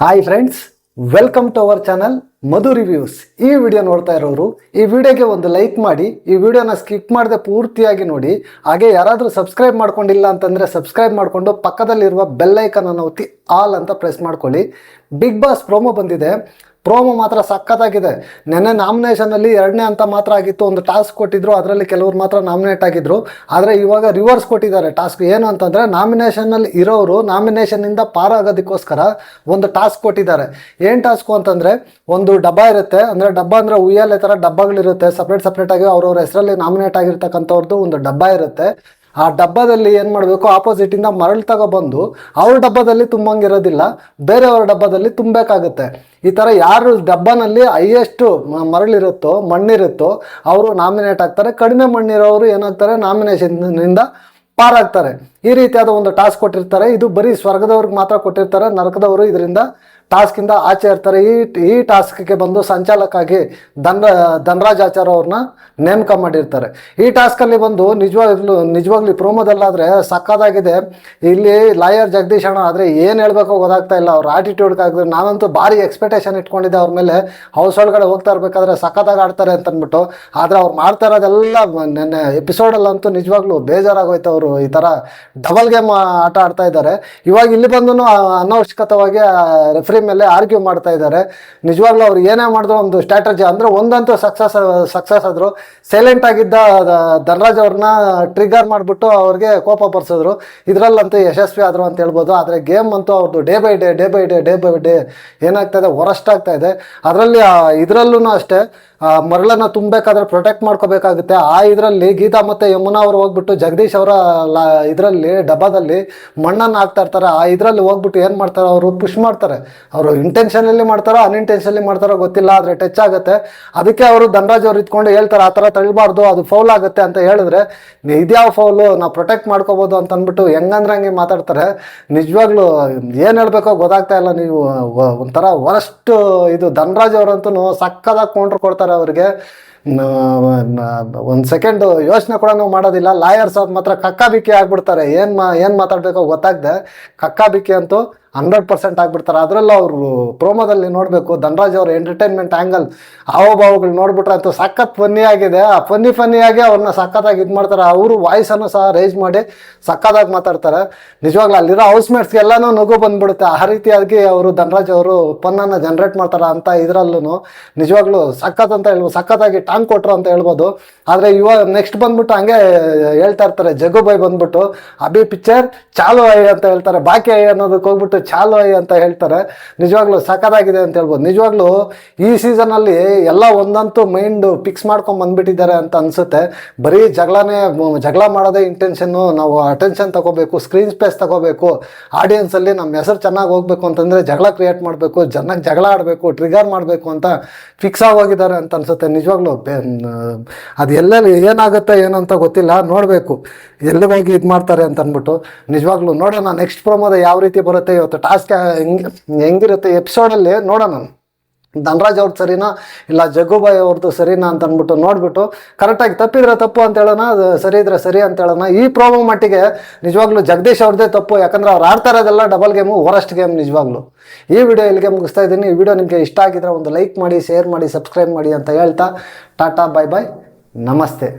Hi friends, welcome to our channel Madhu reviews. ಈ video ನೋಡ್ತಾ ಇರೋರು ಈ ವಿಡಿಯೋಗೆ ಒಂದು ಲೈಕ್ ಮಾಡಿ, ಈ ವಿಡಿಯೋನ ಸ್ಕಿಪ್ ಮಾಡದೆ ಪೂರ್ತಿಯಾಗಿ ನೋಡಿ. ಹಾಗೆ ಯಾರಾದರೂ ಸಬ್ಸ್ಕ್ರೈಬ್ ಮಾಡ್ಕೊಂಡಿಲ್ಲ ಅಂತಂದರೆ ಸಬ್ಸ್ಕ್ರೈಬ್ ಮಾಡಿಕೊಂಡು ಪಕ್ಕದಲ್ಲಿರುವ ಬೆಲ್ ಐಕನ್ ಅನ್ನು ಒತ್ತಿ ಆಲ್ ಅಂತ ಪ್ರೆಸ್ ಮಾಡ್ಕೊಳ್ಳಿ. ಬಿಗ್ ಬಾಸ್ ಪ್ರೋಮೋ ಬಂದಿದೆ. ಪ್ರೋಮೋ ಮಾತ್ರ ಸಖತ್ತಾಗಿದೆ. ನೆನ್ನೆ ನಾಮಿನೇಷನಲ್ಲಿ 2ನೇ ಹಂತ ಮಾತ್ರ ಆಗಿತ್ತು. ಒಂದು ಟಾಸ್ಕ್ ಕೊಟ್ಟಿದ್ರು, ಅದರಲ್ಲಿ ಕೆಲವರು ಮಾತ್ರ ನಾಮಿನೇಟ್ ಆಗಿದ್ರು. ಆದರೆ ಇವಾಗ ರಿವರ್ಸ್ ಕೊಟ್ಟಿದ್ದಾರೆ ಟಾಸ್ಕ್. ಏನು ಅಂತಂದರೆ ನಾಮಿನೇಷನಲ್ಲಿ ಇರೋರು ನಾಮಿನೇಷನ್ನಿಂದ ಪಾರಾಗೋದಕ್ಕೋಸ್ಕರ ಒಂದು ಟಾಸ್ಕ್ ಕೊಟ್ಟಿದ್ದಾರೆ. ಏನು ಟಾಸ್ಕು ಅಂತಂದರೆ, ಒಂದು ಡಬ್ಬ ಇರುತ್ತೆ. ಅಂದರೆ ಡಬ್ಬ ಅಂದರೆ ಉಯ್ಯಾಲೆ ಥರ ಡಬ್ಬಗಳಿರುತ್ತೆ. ಸಪ್ರೇಟಾಗಿ ಅವ್ರವ್ರ ಹೆಸರಲ್ಲಿ ನಾಮಿನೇಟ್ ಆಗಿರ್ತಕ್ಕಂಥವ್ರದ್ದು ಒಂದು ಡಬ್ಬ ಇರುತ್ತೆ. ಆ ಡಬ್ಬದಲ್ಲಿ ಏನು ಮಾಡಬೇಕು, ಆಪೋಸಿಟಿಂದ ಮರಳು ತಗೊಬಂದು ಅವ್ರ ಡಬ್ಬದಲ್ಲಿ ತುಂಬಂಗಿರೋದಿಲ್ಲ, ಬೇರೆಯವ್ರ ಡಬ್ಬದಲ್ಲಿ ತುಂಬಬೇಕಾಗುತ್ತೆ. ಈ ಥರ ಯಾರು ಡಬ್ಬನಲ್ಲಿ ಹೈಯೆಸ್ಟು ಮರಳಿರುತ್ತೋ, ಮಣ್ಣಿರುತ್ತೋ ಅವರು ನಾಮಿನೇಟ್ ಆಗ್ತಾರೆ. ಕಡಿಮೆ ಮಣ್ಣಿರೋರು ಏನಾಗ್ತಾರೆ, ನಾಮಿನೇಷನ್ನಿಂದ ಪಾರಾಗ್ತಾರೆ. ಈ ರೀತಿಯಾದ ಒಂದು ಟಾಸ್ಕ್ ಕೊಟ್ಟಿರ್ತಾರೆ. ಇದು ಬರೀ ಸ್ವರ್ಗದವ್ರಿಗೆ ಮಾತ್ರ ಕೊಟ್ಟಿರ್ತಾರೆ. ನರಕದವರು ಇದರಿಂದ ಟಾಸ್ಕಿಂದ ಆಚೆ ಇರ್ತಾರೆ. ಈ ಟಾಸ್ಕ್ಗೆ ಬಂದು ಸಂಚಾಲಕಾಗಿ ಧನರಾಜ್ ಆಚಾರ್ ಅವ್ರನ್ನ ನೇಮಕ ಮಾಡಿರ್ತಾರೆ. ಈ ಟಾಸ್ಕಲ್ಲಿ ಬಂದು ನಿಜವಾಗ್ಲೂ ಪ್ರೋಮೋದಲ್ಲಾದರೆ ಸಕ್ಕತ್ತಾಗಿದೆ. ಇಲ್ಲಿ ಲಾಯರ್ ಜಗದೀಶ್ ಅಣ್ಣ ಆದರೆ ಏನು ಹೇಳಬೇಕೋ ಗೊತ್ತಾಗ್ತಾ ಇಲ್ಲ. ಅವ್ರ ಆಟಿಟ್ಯೂಡ್ಗಾಗಿದ್ರೆ ನಾನಂತೂ ಭಾರಿ ಎಕ್ಸ್ಪೆಕ್ಟೇಷನ್ ಇಟ್ಕೊಂಡಿದ್ದೆ ಅವ್ರ ಮೇಲೆ. ಹೌಸ್ ಒಳಗಡೆ ಹೋಗ್ತಾ ಇರಬೇಕಾದ್ರೆ ಸಕ್ಕತ್ತಾಗಿ ಆಡ್ತಾರೆ ಅಂತಂದ್ಬಿಟ್ಟು. ಆದರೆ ಅವ್ರು ಮಾಡ್ತಾ ಇರೋದೆಲ್ಲ ನೆನ್ನೆ ಎಪಿಸೋಡಲ್ಲಂತೂ ನಿಜವಾಗ್ಲೂ ಬೇಜಾರಾಗೋಯ್ತು. ಅವರು ಈ ಥರ ಡಬಲ್ ಗೇಮ್ ಆಟ ಆಡ್ತಾ ಇದ್ದಾರೆ. ಇವಾಗ ಇಲ್ಲಿ ಬಂದು ಅನವಶ್ಯಕತವಾಗಿ ರೆಫ್ರಿ ಮೇಲೆ ಆರ್ಗ್ಯೂ ಮಾಡ್ತಾ ಇದ್ದಾರೆ. ನಿಜವಾಗ್ಲೂ ಅವ್ರು ಏನೇ ಮಾಡಿದ್ರು ಒಂದು ಸ್ಟ್ರಾಟಜಿ ಅಂದರೆ ಒಂದಂತೂ ಸಕ್ಸಸ್ ಆದರು. ಸೈಲೆಂಟ್ ಆಗಿದ್ದ ಧನರಾಜ್ ಅವ್ರನ್ನ ಟ್ರಿಗರ್ ಮಾಡಿಬಿಟ್ಟು ಅವ್ರಿಗೆ ಕೋಪ ಬರ್ಸಿದ್ರು. ಇದರಲ್ಲಂತೂ ಯಶಸ್ವಿ ಆದರು ಅಂತ ಹೇಳ್ಬೋದು. ಆದರೆ ಗೇಮ್ ಅಂತೂ ಅವ್ರದ್ದು ಡೇ ಬೈ ಡೇ ಏನಾಗ್ತಾ ಇದೆ, ವರಸ್ಟ್ ಆಗ್ತಾ ಇದೆ. ಅದರಲ್ಲಿ ಇದರಲ್ಲೂ ಅಷ್ಟೇ ಮರಳನ್ನು ತುಂಬಬೇಕಾದ್ರೆ ಪ್ರೊಟೆಕ್ಟ್ ಮಾಡ್ಕೋಬೇಕಾಗುತ್ತೆ. ಇದರಲ್ಲಿ ಗೀತಾ ಮತ್ತು ಯಮುನಾ ಅವರು ಹೋಗ್ಬಿಟ್ಟು ಜಗದೀಶ್ ಅವರ ಇದರಲ್ಲಿ ಡಬ್ಬದಲ್ಲಿ ಮಣ್ಣನ್ನು ಹಾಕ್ತಾ ಇರ್ತಾರೆ. ಇದರಲ್ಲಿ ಹೋಗ್ಬಿಟ್ಟು ಏನು ಮಾಡ್ತಾರೆ, ಅವರು ಪುಷ್ ಮಾಡ್ತಾರೆ. ಅವರು ಇಂಟೆನ್ಷನಲ್ಲಿ ಮಾಡ್ತಾರೋ ಅನ್ಇಂಟೆನ್ಷನಲ್ಲಿ ಮಾಡ್ತಾರೋ ಗೊತ್ತಿಲ್ಲ, ಆದರೆ ಟಚ್ ಆಗುತ್ತೆ. ಅದಕ್ಕೆ ಅವರು ಧನರಾಜ್ ಅವ್ರು ಇಟ್ಕೊಂಡು ಹೇಳ್ತಾರೆ, ಆ ಥರ ತಳ್ಬಾರ್ದು, ಅದು ಫೌಲ್ ಆಗುತ್ತೆ ಅಂತ ಹೇಳಿದ್ರೆ, ಇದ್ಯಾವ ಫೌಲು, ನಾವು ಪ್ರೊಟೆಕ್ಟ್ ಮಾಡ್ಕೋಬೋದು ಅಂತ ಅಂದ್ಬಿಟ್ಟು ಹೆಂಗಂದ್ರೆ ಹಂಗೆ ಮಾತಾಡ್ತಾರೆ. ನಿಜವಾಗ್ಲೂ ಏನು ಹೇಳಬೇಕೋ ಗೊತ್ತಾಗ್ತಾ ಇಲ್ಲ. ನೀವು ಒಂಥರ ವರಷ್ಟು ಇದು ಧನರಾಜ್ ಅವರಂತೂ ಸಕ್ಕದಾಗಿ ಕೌಂಟ್ರ್ ಕೊಡ್ತಾರೆ. ಅವ್ರಿಗೆ ಒಂದು ಸೆಕೆಂಡ್ ಯೋಚನೆ ಕೂಡ ಮಾಡೋದಿಲ್ಲ. ಲಾಯರ್ಸ್ ಅವ್ರು ಮಾತ್ರ ಕಕ್ಕಾಬಿಕ್ಕಿ ಆಗ್ಬಿಡ್ತಾರೆ. ಏನು ಮಾತಾಡಬೇಕೋ ಗೊತ್ತಾಗದೆ ಕಕ್ಕಾಬಿಕ್ಕಿ ಅಂತೂ 100% ಆಗಿಬಿಡ್ತಾರೆ. ಅದರಲ್ಲೂ ಅವರು ಪ್ರೋಮೋದಲ್ಲಿ ನೋಡಬೇಕು, ಧನರಾಜ್ ಅವ್ರ ಎಂಟರ್ಟೈನ್ಮೆಂಟ್ ಆ್ಯಂಗಲ್ ಹಾವಭಾವಗಳು ನೋಡ್ಬಿಟ್ರೆ ಅಂತೂ ಸಖತ್ ಫನ್ನಿಯಾಗಿದೆ. ಆ ಫನ್ನಿಯಾಗಿ ಅವ್ರನ್ನ ಸಖತ್ತಾಗಿ ಇದು ಮಾಡ್ತಾರೆ. ಅವರು ವಾಯ್ಸನ್ನು ಸಹ ರೈಸ್ ಮಾಡಿ ಸಖತ್ತಾಗಿ ಮಾತಾಡ್ತಾರೆ. ನಿಜವಾಗ್ಲೂ ಅಲ್ಲಿರೋ ಹೌಸ್ಮೇಟ್ಸ್ಗೆಲ್ಲನೂ ನಗು ಬಂದ್ಬಿಡುತ್ತೆ. ಆ ರೀತಿಯಾಗಿ ಅವರು ಧನರಾಜ್ ಅವರು ಫನ್ನನ್ನು ಜನ್ರೇಟ್ ಮಾಡ್ತಾರೆ ಅಂತ ಇದರಲ್ಲೂ ನಿಜವಾಗ್ಲೂ ಸಖತ್ ಅಂತ ಹೇಳ್ಬೋದು, ಸಖತ್ತಾಗಿ ಟಾಂಗ್ ಕೊಟ್ಟರು ಅಂತ ಹೇಳ್ಬೋದು. ಆದರೆ ಇವಾಗ ನೆಕ್ಸ್ಟ್ ಬಂದ್ಬಿಟ್ಟು ಹಂಗೆ ಹೇಳ್ತಾ ಇರ್ತಾರೆ, ಜಗ್ಗುಬಾಯಿ ಬಂದ್ಬಿಟ್ಟು ಅಭಿ ಪಿಕ್ಚರ್ ಚಾಲು ಐ ಅಂತ ಹೇಳ್ತಾರೆ. ಬಾಕಿ ಐ ಅನ್ನೋದಕ್ಕೆ ಹೋಗ್ಬಿಟ್ಟು ಚಾಲು ಐ ಅಂತ ಹೇಳ್ತಾರೆ. ನಿಜವಾಗ್ಲೂ ಸಖತ್ತಾಗಿದೆ ಅಂತ ಹೇಳ್ಬೋದು. ನಿಜವಾಗ್ಲೂ ಈ ಸೀಸನಲ್ಲಿ ಎಲ್ಲ ಒಂದಂತೂ ಮೈಂಡ್ ಫಿಕ್ಸ್ ಮಾಡ್ಕೊಂಡು ಬಂದ್ಬಿಟ್ಟಿದ್ದಾರೆ ಅಂತ ಅನಿಸುತ್ತೆ. ಬರೀ ಜಗಳ ಮಾಡೋದೇ ಇಂಟೆನ್ಷನ್ನು. ನಾವು ಅಟೆನ್ಷನ್ ತಗೋಬೇಕು, ಸ್ಕ್ರೀನ್ ಸ್ಪೇಸ್ ತಗೋಬೇಕು, ಆಡಿಯನ್ಸಲ್ಲಿ ನಮ್ಮ ಹೆಸರು ಚೆನ್ನಾಗಿ ಹೋಗ್ಬೇಕು ಅಂತಂದರೆ ಜಗಳ ಕ್ರಿಯೇಟ್ ಮಾಡಬೇಕು, ಜಗಳ ಆಡಬೇಕು, ಟ್ರಿಗರ್ ಮಾಡಬೇಕು ಅಂತ ಫಿಕ್ಸ್ ಆಗೋಗಿದ್ದಾರೆ ಅಂತ ಅನಿಸುತ್ತೆ. ನಿಜವಾಗ್ಲೂ ಅದು ಎಲ್ಲೆಲ್ಲಿ ಏನಾಗುತ್ತೆ ಏನಂತ ಗೊತ್ತಿಲ್ಲ. ನೋಡಬೇಕು ಎಲ್ಲಿಗೋಗಿ ಇದು ಮಾಡ್ತಾರೆ ಅಂತ ಅಂದ್ಬಿಟ್ಟು. ನಿಜವಾಗ್ಲೂ ನೋಡೋಣ ನೆಕ್ಸ್ಟ್ ಪ್ರೋಮೋದ ಯಾವ ರೀತಿ ಬರುತ್ತೆ, ಇವತ್ತು ಟಾಸ್ಕ್ ಹೆಂಗಿರುತ್ತೆ ಎಪಿಸೋಡಲ್ಲಿ ನೋಡೋಣ. ಧನರಾಜ್ ಅವ್ರದ್ದು ಸರಿನಾ ಇಲ್ಲ ಜಗ್ಗುಬಾಯಿ ಅವ್ರದ್ದು ಸರಿನಾ ಅಂತ ಅಂದ್ಬಿಟ್ಟು ನೋಡಿಬಿಟ್ಟು ಕರೆಕ್ಟಾಗಿ ತಪ್ಪಿದ್ರೆ ತಪ್ಪು ಅಂತ ಹೇಳೋಣ, ಸರಿ ಇದ್ರೆ ಸರಿ ಅಂತ ಹೇಳೋಣ. ಈ ಪ್ರೋಮೋ ಮಟ್ಟಿಗೆ ನಿಜವಾಗ್ಲೂ ಜಗದೀಶ್ ಅವ್ರದ್ದೇ ತಪ್ಪು. ಯಾಕಂದರೆ ಅವ್ರು ಆಡ್ತಾ ಇರೋದೆಲ್ಲ ಡಬಲ್ ಗೇಮು, ವರಸ್ಟ್ ಗೇಮ್. ನಿಜವಾಗ್ಲೂ ಈ ವಿಡಿಯೋ ಇಲ್ಲಿಗೆ ಮುಗಿಸ್ತಾ ಇದ್ದೀನಿ. ಈ ವಿಡಿಯೋ ನಿಮಗೆ ಇಷ್ಟ ಆಗಿದ್ರೆ ಒಂದು ಲೈಕ್ ಮಾಡಿ, ಶೇರ್ ಮಾಡಿ, ಸಬ್ಸ್ಕ್ರೈಬ್ ಮಾಡಿ ಅಂತ ಹೇಳ್ತಾ ಟಾಟಾ, ಬಾಯ್ ಬಾಯ್, ನಮಸ್ತೆ.